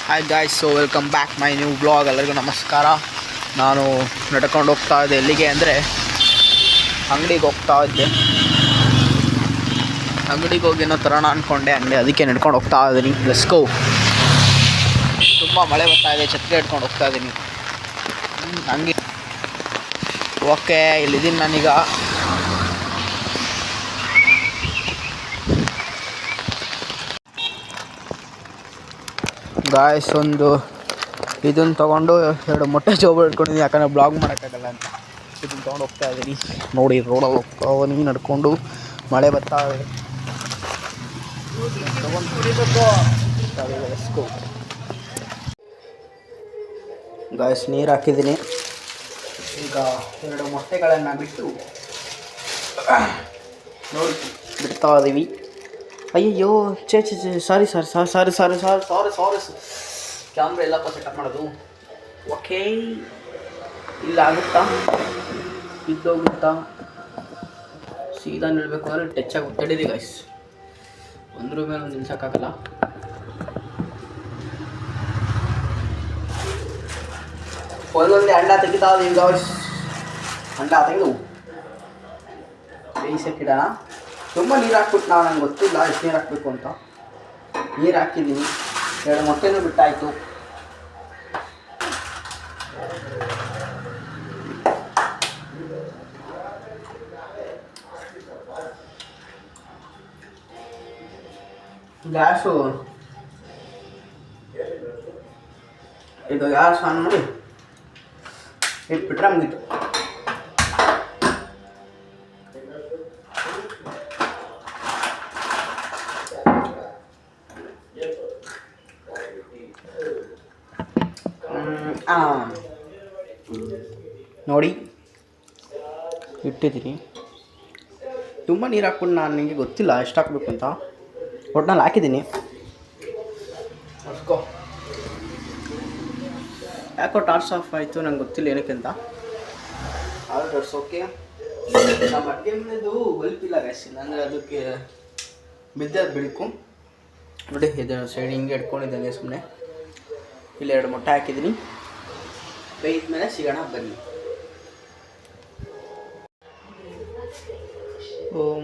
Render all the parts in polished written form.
Hi guys, so welcome back my new blog. ಎಲ್ಲರಿಗೂ ನಮಸ್ಕಾರ. ನಾನು ನಡ್ಕೊಂಡು ಹೋಗ್ತಾ ಇದ್ದೆ. ಎಲ್ಲಿಗೆ ಅಂದರೆ ಅಂಗಡಿಗೆ ಹೋಗ್ತಾ ಇದ್ದೆ. ಅಂಗಡಿಗೆ ಹೋಗಿ ಏನೋ ತರೋಣ ಅಂದ್ಕೊಂಡೆ, ಅದಕ್ಕೆ ನಡ್ಕೊಂಡು ಹೋಗ್ತಾ ಇದ್ದೀನಿ. Let's go. ತುಂಬ ಮಳೆ ಬರ್ತಾ ಇದೆ, ಛತ್ರಿ ಹಿಡ್ಕೊಂಡು ಹೋಗ್ತಾ ಇದ್ದೀನಿ. ಹಂಗೆ ಓಕೆ, ಇಲ್ಲಿದ್ದೀನಿ ನಾನೀಗ. ಗಾಯ್ಸ್, ಒಂದು ಇದನ್ನು ತೊಗೊಂಡು 2 ಮೊಟ್ಟೆ ಜೋಬ್ ಇಟ್ಕೊಂಡಿದ್ದೀನಿ, ಯಾಕಂದರೆ ಬ್ಲಾಗ್ ಮಾಡೋಕ್ಕಾಗಲ್ಲ ಅಂತ. ಇದನ್ನು ತೊಗೊಂಡು ಹೋಗ್ತಾ ಇದ್ದೀನಿ. ನೋಡಿ, ರೋಡಲ್ಲಿ ಹೋಗ್ತಾ ನಡ್ಕೊಂಡು ಮಳೆ ಬರ್ತಾ ಇದೆ. ತೊಗೊಂಡು ಕುಡಿಬೇಕು. ಗಾಯ್ಸ್, ನೀರು ಹಾಕಿದ್ದೀನಿ. ಈಗ 2 ಮೊಟ್ಟೆಗಳನ್ನು ಬಿಟ್ಟು ನೋಡಿ ಬಿಡ್ತಾ ಇದ್ದೀವಿ. ಅಯ್ಯಯ್ಯೋ, ಚೇ ಸಾರಿ ಕ್ಯಾಮ್ರಾ ಎಲ್ಲಪ್ಪ ಸೆಟಪ್ ಮಾಡೋದು. ಓಕೆ, ಇಲ್ಲ ಆಗುತ್ತಾ, ಇದ್ದೋಗುತ್ತಾ, ಸೀದಾ ನಿಲ್ಬೇಕು ಅಂದರೆ ಟಚ್ ಆಗಿ ತಡೀರಿ ಗಾಯ್ಸ್. ಒಂದ್ರ ಮೇಲೆ ಒಂದು ನಿಲ್ಸೋಕ್ಕಾಗಲ್ಲ. ಒಂದೊಂದೇ ಅಂಡ ತೆಗಿತಾ ಇದೀವಿ ಗಾಯ್ಸ್. ಅಂಡ ತೆಗೆದು ಬೇಯಿಸೋಕ್ಕಿಡೋಣ. ತುಂಬ ನೀರು ಹಾಕ್ಬಿಟ್ಟು ನಂಗೆ ಗೊತ್ತಿಲ್ಲ ಎಷ್ಟು ನೀರು ಹಾಕಬೇಕು ಅಂತ. ನೀರು ಹಾಕಿದ್ದೀನಿ. 2 ಮೊಟ್ಟೆನೂ ಬಿಟ್ಟಾಯಿತು. ಗ್ಯಾಸು ಇದು ಗ್ಯಾಸ್ ಆನ್ ಮಾಡಿ ಇಟ್ಬಿಟ್ರೆ ಮುಗೀತು. ನೋಡಿ ಇಟ್ಟಿದ್ದೀನಿ. ತುಂಬ ನೀರು ಹಾಕ್ಬಿಟ್ಟು ನಾನು ನಿಮಗೆ ಗೊತ್ತಿಲ್ಲ ಎಷ್ಟು ಹಾಕ್ಬೇಕು ಅಂತ. ಒಟ್ಟಿನಲ್ಲಿ ಹಾಕಿದ್ದೀನಿ. ಅಸ್ಕೋ, ಯಾಕೋ ಟಾರ್ಚ್ ಆಫ್ ಆಯಿತು, ನಂಗೆ ಗೊತ್ತಿಲ್ಲ ಏನಕ್ಕೆ ಅಂತ. ಆದ್ರೆ ಇಟ್ಸ್ ಓಕೆ. ನಮ್ಮ ಅಡುಗೆ ಮನೆಯದು ಬಲ್ಪ್ ಇಲ್ಲ ಗ್ಯಾಸ್, ಅಂದರೆ ಅದಕ್ಕೆ ಬಿದ್ದದ್ದು ಬೆಳಕು. ನೋಡಿ, ಇದು ಸೈಡ್ ಹಿಂಗೆ ಇಟ್ಕೊಂಡಿದ್ದೇನೆ ಸುಮ್ಮನೆ. ಇಲ್ಲಿ 2 ಮೊಟ್ಟೆ ಹಾಕಿದ್ದೀನಿ. ಬೇಯ್ದ ಮೇಲೆ ಸಿಗೋಣ ಬನ್ನಿ.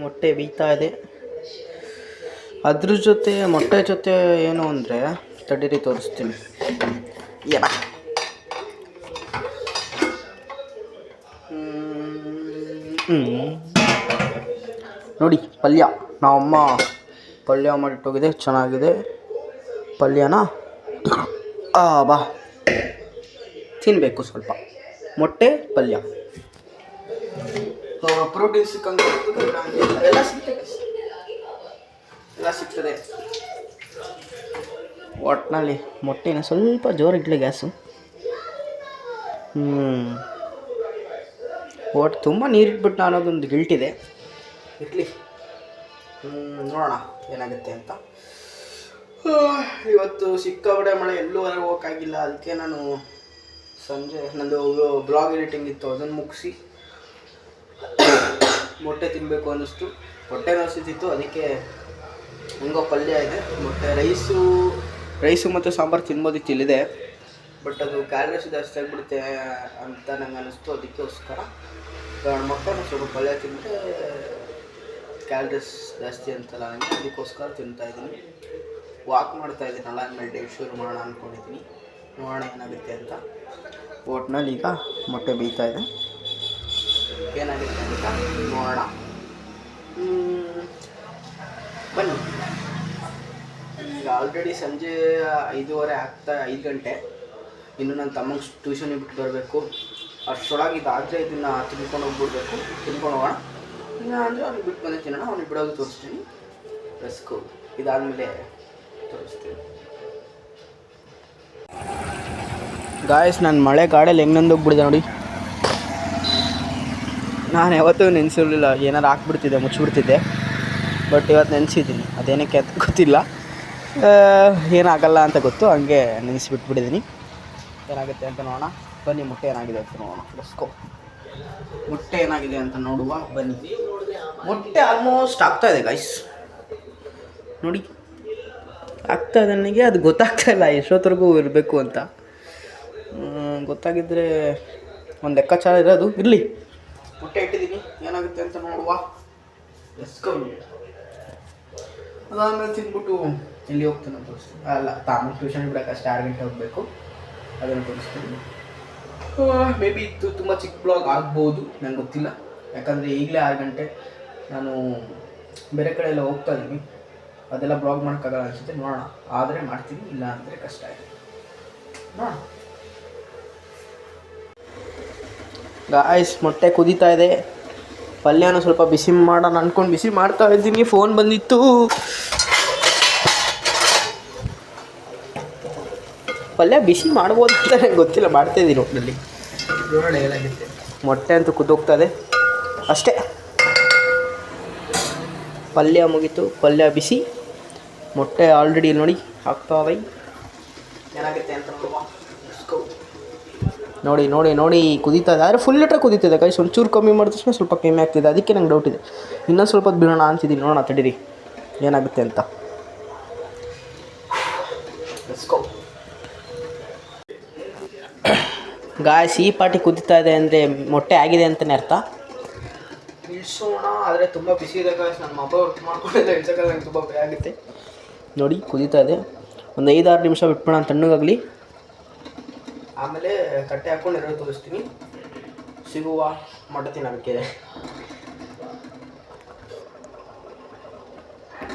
ಮೊಟ್ಟೆ ಬೇಯ್ತಾ ಇದೆ. ಅದ್ರ ಜೊತೆ ಮೊಟ್ಟೆ ಜೊತೆ ಏನು ಅಂದರೆ ತಡೀರಿ ತೋರಿಸ್ತೀನಿ. ನೋಡಿ, ಪಲ್ಯ ನಮ್ಮಮ್ಮ ಪಲ್ಯ ಮಾಡಿಟ್ಟೋಗಿದೆ. ಚೆನ್ನಾಗಿದೆ ಪಲ್ಯನ. ಬಾ ತಿನ್ನಬೇಕು ಸ್ವಲ್ಪ. ಮೊಟ್ಟೆ ಪಲ್ಯ ಪ್ರೋಟೀನ್ ಸಿಕ್ಕಂಗೆ ಎಲ್ಲ ಸಿಗ್ತದೆ. ಒಟ್ಟಿನಲ್ಲಿ ಮೊಟ್ಟೆನ ಸ್ವಲ್ಪ ಜೋರಾಗಿಡಲಿ ಗ್ಯಾಸು. ಒಟ್ಟು ತುಂಬ ನೀರಿಟ್ಬಿಟ್ಟು ಅನ್ನೋದೊಂದು ಗಿಲ್ಟಿದೆ. ಇಡ್ಲಿ ನೋಡೋಣ ಏನಾಗುತ್ತೆ ಅಂತ. ಇವತ್ತು ಸಿಕ್ಕಾಪಟ್ಟೆ ಮಳೆ, ಎಲ್ಲೂ ಹೊರಗೆ ಹೋಗೋಕ್ಕಾಗಿಲ್ಲ. ಅದಕ್ಕೆ ನಾನು ಸಂಜೆ ನಂದು ಬ್ಲಾಗ್ ಎಡಿಟಿಂಗ್ ಇತ್ತು, ಅದನ್ನು ಮುಗಿಸಿ ಮೊಟ್ಟೆ ತಿನ್ನಬೇಕು ಅನ್ನಿಸ್ತು. ಹೊಟ್ಟೆ ನೋಸಿತ್ತು, ಅದಕ್ಕೆ ಹೆಂಗೋ ಪಲ್ಯ ಇದೆ. ಮೊಟ್ಟೆ ರೈಸು ಮತ್ತು ಸಾಂಬಾರು ತಿನ್ಬೋದಿತ್ತು ಇಲ್ಲಿದೆ. ಬಟ್ ಅದು ಕ್ಯಾಲರೀಸ್ ಜಾಸ್ತಿ ಆಗಿಬಿಡುತ್ತೆ ಅಂತ ನಂಗೆ ಅನ್ನಿಸ್ತು. ಅದಕ್ಕೋಸ್ಕರ 2 ಮೊಟ್ಟೆನ ಸ್ವಲ್ಪ ಪಲ್ಯ ತಿಂದರೆ ಕ್ಯಾಲರೀಸ್ ಜಾಸ್ತಿ ಅಂತಲ್ಲ ನನಗೆ. ಅದಕ್ಕೋಸ್ಕರ ತಿಂತಾಯಿದ್ದೀನಿ. ವಾಕ್ ಮಾಡ್ತಾಯಿದ್ದೀನಲ್ಲ, ಆಮೇಲೆ ಡೇ ಶುರು ಮಾಡೋಣ ಅಂದ್ಕೊಂಡಿದ್ದೀನಿ. ನೋಡೋಣ ಏನಾಗುತ್ತೆ ಅಂತ. ಒಟ್ನಲ್ಲಿ ಈಗ ಮೊಟ್ಟೆ ಬೇಯ್ತಾ ಇದೆ. ಏನಾಗುತ್ತೆ ಅಂತ ನೋಡೋಣ. ಬನ್ನಿ. ಈಗ ಆಲ್ರೆಡಿ ಸಂಜೆ 5:15 ಆಗ್ತಾ 5 ಗಂಟೆ. ಇನ್ನು ನನ್ನ ತಮ್ಮಂಗೆ ಟ್ಯೂಷನಿಗೆ ಬಿಟ್ಟು ಬರಬೇಕು. ಅಷ್ಟರೊಳಗೆ ಇದಾದರೆ ಇದನ್ನು ತಿನ್ಕೊಂಡು ಹೋಗ್ಬಿಡ್ಬೇಕು. ತಿನ್ಕೊಂಡು ಹೋಗೋಣ. ಇಲ್ಲ ಅಂದರೆ ಅವ್ನಿಗೆ ಬಿಟ್ಟು ಬಂದು ತಿನ್ನೋಣ. ಅವ್ನಿಗೆ ಬಿಡೋದು ತೋರಿಸ್ತೀನಿ. ರಸ್ಕು ಇದಾದಮೇಲೆ ತೋರಿಸ್ತೀನಿ. ಗಾಯ್ಸ್, ನಾನು ಮಳೆ ಗಾಡಿಯಲ್ಲಿ ಹೆಂಗೆ ನಂದೋಗ್ಬಿಡಿದೆ ನೋಡಿ. ನಾನು ಯಾವತ್ತೂ ನೆನೆಸಿರಲಿಲ್ಲ. ಏನಾರು ಹಾಕ್ಬಿಡ್ತಿದ್ದೆ, ಮುಚ್ಚಿಬಿಡ್ತಿದ್ದೆ. ಬಟ್ ಇವತ್ತು ನೆನೆಸಿದ್ದೀನಿ. ಅದೇನಕ್ಕೆ ಅಂತ ಗೊತ್ತಿಲ್ಲ, ಏನಾಗಲ್ಲ ಅಂತ ಗೊತ್ತು. ಹಂಗೆ ನೆನೆಸಿಬಿಟ್ಬಿಟ್ಟಿದ್ದೀನಿ. ಏನಾಗುತ್ತೆ ಅಂತ ನೋಡೋಣ ಬನ್ನಿ. ಮೊಟ್ಟೆ ಏನಾಗಿದೆ ಅಂತ ನೋಡೋಣ. ಬಸ್ಕೋ ಮೊಟ್ಟೆ ಏನಾಗಿದೆ ಅಂತ ನೋಡುವ ಬನ್ನಿ. ಮೊಟ್ಟೆ ಆಲ್ಮೋಸ್ಟ್ ಆಗ್ತಾಯಿದೆ ಗೈಸ್. ನೋಡಿ ಆಗ್ತಾ ನನಗೆ ಅದು ಗೊತ್ತಾಗ್ತಾಯಿಲ್ಲ ಎಷ್ಟೊತ್ತರೆಗೂ ಇರಬೇಕು ಅಂತ. ಗೊತ್ತಾಗಿದ್ದರೆ ಒಂದು ಲೆಕ್ಕಾಚಾರ ಇರೋದು. ಇರಲಿ, ಮೊಟ್ಟೆ ಇಟ್ಟಿದ್ದೀನಿ, ಏನಾಗುತ್ತೆ ಅಂತ ನೋಡುವ. ಅದಾದಮೇಲೆ ತಿಂದ್ಬಿಟ್ಟು ಇಲ್ಲಿ ಹೋಗ್ತಾನೆ ತೋರಿಸ್ತೀನಿ. ಅಲ್ಲ, ತಾನು ಟ್ಯೂಷನ್ ಬಿಡೋಕೆ ಅಷ್ಟೇ 6 ಗಂಟೆ ಹೋಗಬೇಕು, ಅದನ್ನು ತೋರಿಸ್ತೀನಿ. ಮೇ ಬಿ ಇದು ತುಂಬ ಚಿಕ್ಕ ಬ್ಲಾಗ್ ಆಗ್ಬೋದು, ನಂಗೆ ಗೊತ್ತಿಲ್ಲ. ಯಾಕಂದರೆ ಈಗಲೇ 6 ಗಂಟೆ, ನಾನು ಬೇರೆ ಕಡೆ ಎಲ್ಲ ಹೋಗ್ತಾ ಇದ್ದೀನಿ, ಅದೆಲ್ಲ ಬ್ಲಾಗ್ ಮಾಡೋಕ್ಕಾಗಲ್ಲ ಅನಿಸುತ್ತೆ. ನೋಡೋಣ, ಆದರೆ ಮಾಡ್ತೀನಿ, ಇಲ್ಲ ಅಂದರೆ ಕಷ್ಟ ಇದೆ. ನೋಡೋಣ. ಗಾಯ್ಸ್, ಮೊಟ್ಟೆ ಕುದೀತಾ ಇದೆ. ಪಲ್ಯನೂ ಸ್ವಲ್ಪ ಬಿಸಿ ಮಾಡೋಣ ಅಂದ್ಕೊಂಡು ಬಿಸಿ ಮಾಡ್ತಾ ಇದ್ದೀನಿ. ಫೋನ್ ಬಂದಿತ್ತು. ಪಲ್ಯ ಬಿಸಿ ಮಾಡ್ಬೋದು ಅಂತ ನನಗೆ ಗೊತ್ತಿಲ್ಲ, ಮಾಡ್ತಾಯಿದ್ದೀನಿ ಒಟ್ಟಿನಲ್ಲಿ. ನೋಡೋಣ ಏನಾಗುತ್ತೆ. ಮೊಟ್ಟೆ ಅಂತೂ ಕುದ್ದೋಗ್ತದೆ ಅಷ್ಟೇ. ಪಲ್ಯ ಮುಗೀತು, ಪಲ್ಯ ಬಿಸಿ, ಮೊಟ್ಟೆ ಆಲ್ರೆಡಿ ನೋಡಿ ಹಾಕ್ತಾವೆ. ಏನಾಗುತ್ತೆ ಅಂತ ನೋಡುವ. ನೋಡಿ ನೋಡಿ ನೋಡಿ ಕುದೀತಾ ಇದೆ, ಆದರೆ ಫುಲ್ ಲೀಟ್ರ್ ಕುದೀತಿದೆ ಕೈ. ಒಂಚೂರು ಕಮ್ಮಿ ಮಾಡಿದ ತಕ್ಷಣ ಸ್ವಲ್ಪ ಕಮ್ಮಿ ಆಗ್ತಿದೆ, ಅದಕ್ಕೆ ನಂಗೆ ಡೌಟ್ ಇದೆ. ಇನ್ನೊಂದು ಸ್ವಲ್ಪ ಹೊತ್ತು ಬಿಡೋಣ ಅಂತಿದ್ದೀನಿ. ನೋಡೋಣ ತಡೀರಿ ಏನಾಗುತ್ತೆ ಅಂತ. ಗಾಯ್ಸ್, ಈ ಪಾಟಿ ಕುದೀತಾ ಇದೆ ಅಂದರೆ ಮೊಟ್ಟೆ ಆಗಿದೆ ಅಂತಲೇ ಅರ್ಥ. ಇಳಿಸೋಣ, ಆದರೆ ತುಂಬ ಬಿಸಿ ಇದೆ ಗಾಯ್ಸ್. ನನ್ನ ಮೊಬೈಲ್ ವರ್ಕ್ ಮಾಡ್ಕೊಂಡಿಲ್ಲ, ಇಳ್ಸೋಕ್ಕಲ್ಲ, ನಂಗೆ ತುಂಬ ಭಯ ಆಗುತ್ತೆ. ನೋಡಿ ಕುದೀತಾ ಇದೆ, ಒಂದು 5-6 ನಿಮಿಷ ಬಿಟ್ಬಿಡೋಣ ತಣ್ಣಗಾಗಲಿ. ಆಮೇಲೆ ಕಟ್ಟೆ ಹಾಕ್ಕೊಂಡು ಎರಡು ತೋರಿಸ್ತೀನಿ. ಸಿಗುವ ಮೊಟ್ಟೆ ತಿನ್ನೋಕ್ಕಿದೆ.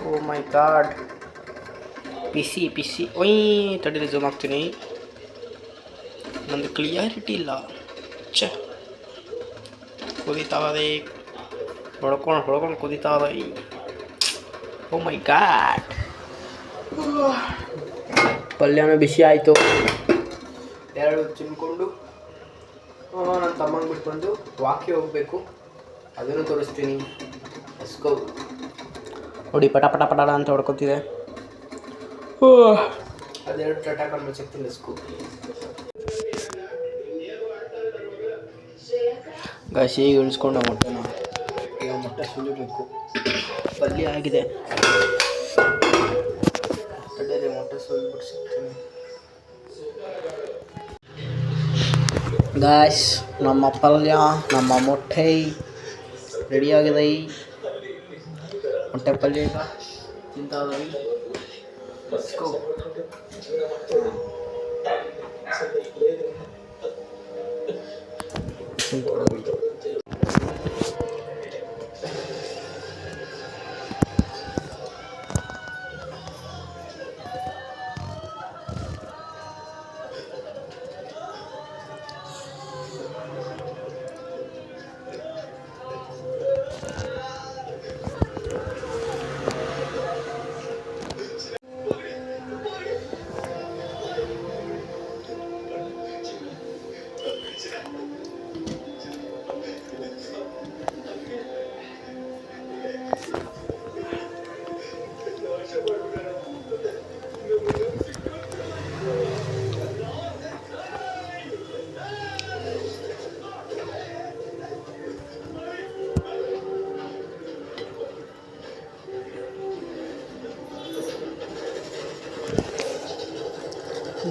ಓ ಮೈ ಗಾಡ್, ಬಿಸಿ ಬಿಸಿ. ಒಯ್ ತಡೀರಿ, ಝೂಮ್ ಹಾಕ್ತೀನಿ. ನಂದು ಕ್ಲಿಯಾರಿಟಿ ಇಲ್ಲ. ಕುದೀತಾವೆ, ಹೊಡ್ಕೊಂಡು ಕುದೀತಾವೆ. ಓ ಮೈ ಗಾಡ್, ಪಲ್ಯನೂ ಬಿಸಿ ಆಯಿತು. ಎರಡು ಚಿನ್ಕೊಂಡು ನನ್ನ ತಮ್ಮಂಗೆ ಬಿಟ್ಟು ಬಂದು ವಾಕಿ ಹೋಗಬೇಕು, ಅದನ್ನು ತೋರಿಸ್ತೀನಿ. ಎಸ್ಕೋ ನೋಡಿ, ಪಟ ಪಟ ಪಟ ಅಂತ ಹೊಡ್ಕೊತಿದೆ. ಅದೆರಡು ಟಟಾಕೊಂಡು ಮುಚ್ಚಿರ್ತೀನಿ. ಎಸ್ಕೋ ಗಾಸಿ ಇಳಿಸ್ಕೊಂಡು ಮೊಟ್ಟೆನ ಈಗ ಮೊಟ್ಟೆ ಸುಲಿಬೇಕು. ಪಲ್ಯ ಆಗಿದೆ, ಮೊಟ್ಟೆ ಸುಲಿಬಿಟ್ಟು ಸಿಗ್ತೀನಿ. ಗಾಯ್ಸ್, ನಮ್ಮ ಪಲ್ಯ, ನಮ್ಮ ಮೊಟ್ಟೆ ರೆಡಿಯಾಗಿದೆ. ಮೊಟ್ಟೆ ಪಲ್ಯ ಈಗ ತಿಂತಾವೆ.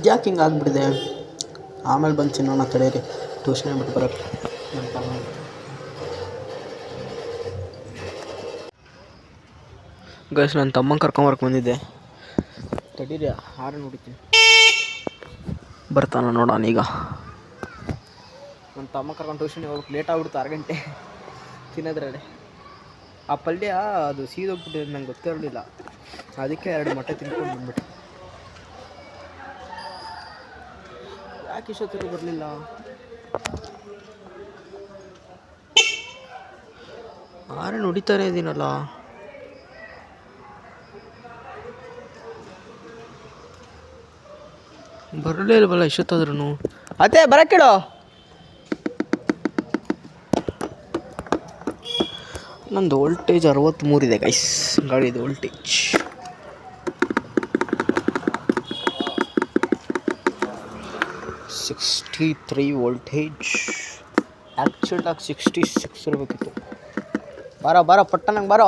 ಯಾಕೆ ಹಿಂಗೆ ಆಗ್ಬಿಟ್ಟಿದೆ? ಆಮೇಲೆ ಬಂದು ತಿನ್ನೋಣ ತಡೀರಿ, ಟ್ಯೂಷನ್ ಬಿಟ್ಟು ಬರೋಕ್ಕೆ. ಗೈಸ್, ನನ್ನ ತಮ್ಮನ ಕರ್ಕೊಂಬರಕ್ಕೆ ಬಂದಿದ್ದೆ. ತಡೀರಿ, ಹಾರ ನೋಡಿತೀನಿ, ಬರ್ತಾನ ನೋಡೋಣ. ಈಗ ನನ್ನ ತಮ್ಮ ಕರ್ಕೊಂಡು ಟ್ಯೂಷನ್ಗೆ ಹೋಗ್ಬೇಕು. ಲೇಟ್ ಆಗ್ಬಿಡ್ತು, 6 ಗಂಟೆ ತಿನ್ನೋದ್ರಲ್ಲೇ. ಆ ಪಲ್ಯ ಅದು ಸೀದೋಗ್ಬಿಟ್ಟಿದೆ, ನಂಗೆ ಗೊತ್ತಿರಲಿಲ್ಲ. ಅದಕ್ಕೆ 2 ಮೊಟ್ಟೆ ತಿನ್ಕೊಂಡು ಬಂದ್ಬಿಟ್ಟು. ಯಾಕೆ ಇಷ್ಟೊತ್ತಿಗೂ ಬರಲಿಲ್ಲ? ಆರೆ ನುಡಿತಾನೆ ಇದ್ದೀನಲ್ಲ. ಬರಲೇ ಇಲ್ವಲ್ಲ ಇಷ್ಟೊತ್ತಾದ್ರೂ. ಅದೇ ಬರಕ್ಕೇಳೋ. ನಂದು ವೋಲ್ಟೇಜ್ 63 ಇದೆ ಗೈಸ್, ಗಾಡಿದು ವೋಲ್ಟೇಜ್. $63 ವೋಲ್ಟೇಜ್. ಆ್ಯಕ್ಚುಲಾಗಿ 66 ಇರಬೇಕಿತ್ತು. ಬಾರೋ ಪಟ್ಟ ನಂಗೆ ಬಾರೋ.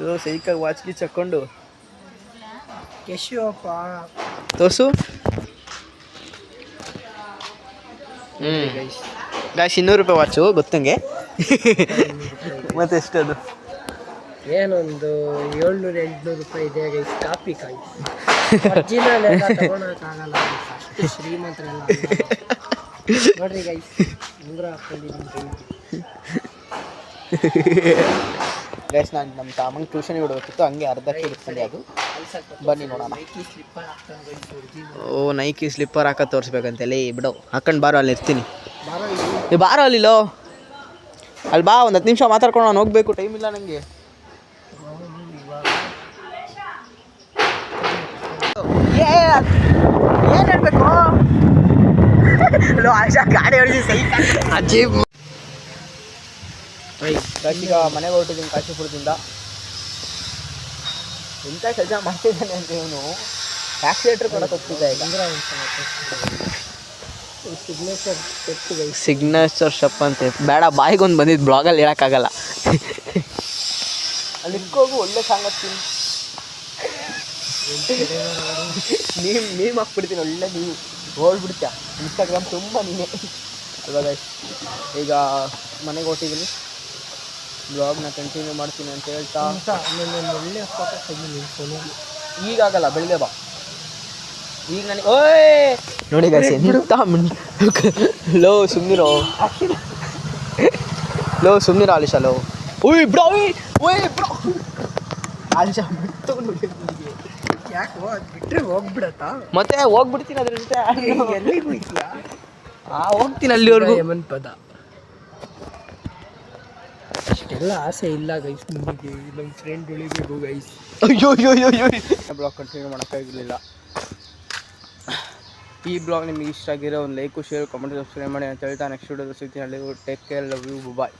ಇದು ಸೈಕಾಗಿ ವಾಚ್ಗಿ ಚಕ್ಕೊಂಡು ಕೆಶಿಯಪ್ಪ ತೋರ್ಸು. ಗಾಯ್ಸ್ 200 ರೂಪಾಯಿ ವಾಚು ಗೊತ್ತಂಗೆ. ಮತ್ತೆ ಎಷ್ಟದು? ಏನೊಂದು 700-800 ರೂಪಾಯಿ ಇದೆ ಗೈಸ್. ಕಾಪಿ ಕಾಯಿ ಒರಿಜಿನಲ್ ಎಲ್ಲ ತಗೊಳಕ್ಕಾಗಲ್ಲ, ಅಷ್ಟು ಶ್ರೀಮಂತರೆಲ್ಲ ನೋಡ್ರಿ ಗೈಸ್. ಉಂಗುರ ಹಾಕೊಂಡಿದ್ದೀನಿ ಗೈಸ್. ನಾನು ನಮ್ಮ ತಾಮಂಗೆ ಟ್ಯೂಷನ್ಗೆ ಬಿಡಬೇಕಿತ್ತು, ಹಂಗೆ ಅರ್ಧಕ್ಕೆ ಇಡ್ತೀನಿ. ಅದು ಬನ್ನಿ ನೋಡೋಣ. ಓ ನೈಕಿ ಸ್ಲಿಪ್ಪರ್ ಹಾಕೋದು ತೋರಿಸ್ಬೇಕಂತೇಳಿ ಬಿಡು. ಹಾಕೊಂಡು ಬಾರೋ, ಅಲ್ಲಿ ಇರ್ತೀನಿ. ಬಾರೋ ಅಲ್ಲಿಲೋ, ಅಲ್ಲಿ ಬಾ. ಒಂದು 10 ನಿಮಿಷ ಮಾತಾಡ್ಕೊಂಡು ನಾನು ಹೋಗ್ಬೇಕು, ಟೈಮ್ ಇಲ್ಲ ನನಗೆ. ಏನು ಹೇಳ್ಬೇಕು? ಗಾಡಿ ಹೊಡಿಸಿ ಸೈ ಅಜೀಬ್. ಈಗ ಮನೆಗೆ ಹೊರಟಿದ್ದೀನಿ ಕಾಶಿಪುರದಿಂದ. ಎಂಥ ಕೆಲಸ ಮಾಡ್ತಿದ್ದಾನೆ ಅಂತ ಇವನು. ಆಕ್ಸಿಲೇಟ್ರ್ ಕೊಡೋಕೆ ಹೋಗ್ತಿದ್ದ. ಈಗ ಸಿಗ್ನೇಚರ್ ಶಪ್ ಅಂತೆ. ಬೇಡ, ಬಾಯಿಗೊಂದು ಬಂದಿದ್ದು ಬ್ಲಾಗಲ್ಲಿ ಹೇಳೋಕ್ಕಾಗಲ್ಲ. ಅಲ್ಲಿ ಇಟ್ಕೋಗು, ಒಳ್ಳೆ ಸಾಂಗ್ ಹಾಕ್ತೀನಿ. ನೀಮ್ ಹಾಕ್ಬಿಡ್ತೀನಿ, ಒಳ್ಳೆ ನೀವು ಹೋಗ್ಬಿಡ್ತೀಯ. ಇನ್ಸ್ಟಾಗ್ರಾಮ್ ತುಂಬ ನೀನೇ ಅಲ್ವಾ ಗೈಸ್. ಈಗ ಮನೆಗೆ ಹೊರಟಿದ್ದೀನಿ, ಬ್ಲಾಗ್ನ ಕಂಟಿನ್ಯೂ ಮಾಡ್ತೀನಿ ಅಂತ ಹೇಳ್ತಾ. ಒಳ್ಳೆ ಫೋಟೋ ತೆಗಿತೀನಿ. ಈಗಾಗಲ್ಲ, ಬೆಳಿಗ್ಗೆ ಬಾ. ಈಗ ನನಗೆ ಓಯ್ ನೋಡಿ ಗೈಸ್, ಎಂತ ಲೋ ಸುಮ್ಮನಿರೋ, ಲೋ ಸುಮ್ಮನಿರೋ ಆಲಿಶಾ. ಲೋ ಓಯ್ ಬ್ರೋ, ಓಯ್ ಬ್ರೋ ಆಲಿಶಾ ಬಿಟ್ಟು ಯಾಕೆ ಬಿಟ್ಟರೆ ಹೋಗ್ಬಿಡತ್ತಾ? ಮತ್ತೆ ಹೋಗ್ಬಿಡ್ತೀನಿ ಅದ್ರ ಜೊತೆ. ಎಲ್ಲಿಗೆ ಹೋಗ್ತೀಯಾ? ಹೋಗ್ತೀನಿ ಅಲ್ಲಿವರೆಗೂ. ಯಮನ್ ಪದ ಅಷ್ಟೆಲ್ಲ ಆಸೆ ಇಲ್ಲ ಗೈಸ್ ನಿಮಗೆ. ನಮ್ಮ ಫ್ರೆಂಡ್ ಉಳಿಬೇಕು ಗೈಸ್. ಅಯ್ಯೋ ಬ್ಲಾಗ್ ಕಂಟಿನ್ಯೂ ಮಾಡೋಕ್ಕಾಗಿರಲಿಲ್ಲ. ಈ ಬ್ಲಾಗ್ ನಿಮಗೆ ಇಷ್ಟ ಆಗಿರೋ ಒಂದು ಲೈಕು, ಶೇರ್, ಕಮೆಂಟ್, ಸಬ್ಸ್ಕ್ರೈಬ್ ಮಾಡಿ ಅಂತ ಹೇಳ್ತಾ ನೆಕ್ಸ್ಟ್ ವಿಡಿಯೋದಲ್ಲಿ ಸಿಗ್ತೀನಿ. ಅಲ್ಲಿ take care, love you, bye.